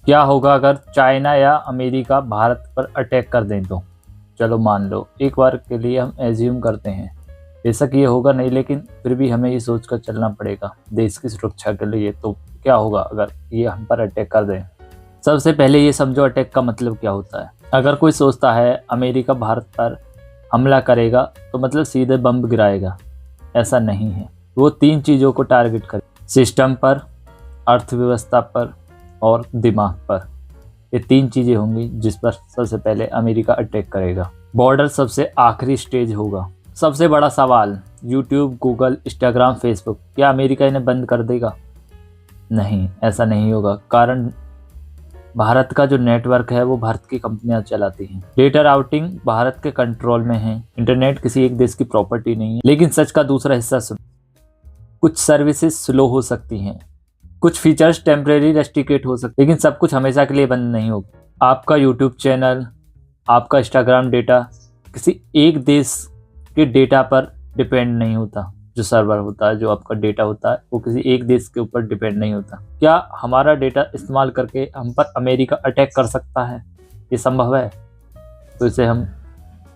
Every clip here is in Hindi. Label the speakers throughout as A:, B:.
A: क्या होगा अगर चाइना या अमेरिका भारत पर अटैक कर दें तो? चलो मान लो, एक बार के लिए हम एज्यूम करते हैं, बेशक ये होगा नहीं, लेकिन फिर भी हमें ये सोच कर चलना पड़ेगा देश की सुरक्षा के लिए। तो क्या होगा अगर ये हम पर अटैक कर दें? सबसे पहले ये समझो अटैक का मतलब क्या होता है। अगर कोई सोचता है अमेरिका भारत पर हमला करेगा तो मतलब सीधे बम गिराएगा, ऐसा नहीं है। वो 3 चीज़ों को टारगेट करे, सिस्टम पर, अर्थव्यवस्था पर और दिमाग पर। ये 3 चीज़ें होंगी जिस पर सबसे पहले अमेरिका अटैक करेगा। बॉर्डर सबसे आखिरी स्टेज होगा। सबसे बड़ा सवाल, यूट्यूब, गूगल, इंस्टाग्राम, फेसबुक, क्या अमेरिका इन्हें बंद कर देगा? नहीं, ऐसा नहीं होगा। कारण भारत का जो नेटवर्क है वो भारत की कंपनियां चलाती हैं। डेटा राउटिंग भारत के कंट्रोल में है। इंटरनेट किसी एक देश की प्रॉपर्टी नहीं है। लेकिन सच का दूसरा हिस्सा सुनो, कुछ सर्विसेज स्लो हो सकती हैं, कुछ फीचर्स टेम्परेरी रेस्ट्रिकेट हो सकते, लेकिन सब कुछ हमेशा के लिए बंद नहीं होगा। आपका यूट्यूब चैनल, आपका इंस्टाग्राम डेटा किसी एक देश के डेटा पर डिपेंड नहीं होता। जो सर्वर होता है, जो आपका डेटा होता है, वो किसी एक देश के ऊपर डिपेंड नहीं होता। क्या हमारा डेटा इस्तेमाल करके हम पर अमेरिका अटैक कर सकता है? ये संभव है? तो इसे हम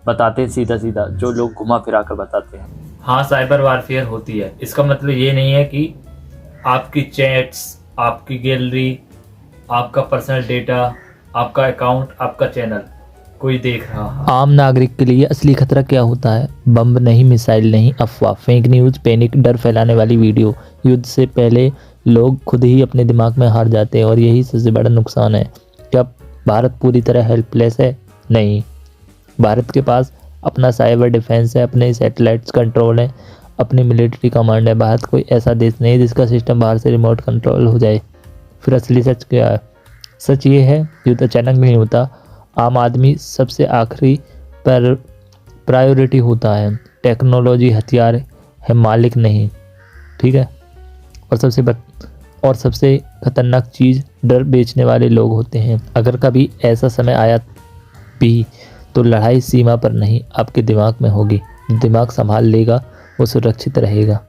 A: बताते हैं सीधा सीधा, जो लोग घुमा फिरा कर बताते हैं। हाँ, साइबर वारफेयर होती है। इसका मतलब ये नहीं है कि आपकी चैट्स, आपकी गैलरी, आपका पर्सनल डेटा, आपका अकाउंट, आपका चैनल कोई देख रहा है।
B: आम नागरिक के लिए असली खतरा क्या होता है? बम नहीं, मिसाइल नहीं, अफवाह, फेक न्यूज़, पैनिक, डर फैलाने वाली वीडियो। युद्ध से पहले लोग खुद ही अपने दिमाग में हार जाते हैं और यही सबसे बड़ा नुकसान है। क्या भारत पूरी तरह हेल्पलेस है? नहीं, भारत के पास अपना साइबर डिफेंस है, अपने सैटेलाइट्स कंट्रोल है, अपनी मिलिट्री कमांड है। भारत कोई ऐसा देश नहीं है जिसका सिस्टम बाहर से रिमोट कंट्रोल हो जाए। फिर असली सच क्या है? सच ये है, युद्ध अचानक नहीं होता। आम आदमी सबसे आखिरी पर प्रायोरिटी होता है। टेक्नोलॉजी हथियार है, मालिक नहीं। ठीक है। और सबसे खतरनाक चीज़, डर बेचने वाले लोग होते हैं। अगर कभी ऐसा समय आया भी तो लड़ाई सीमा पर नहीं, आपके दिमाग में होगी। दिमाग संभाल लेगा वो सुरक्षित रहेगा।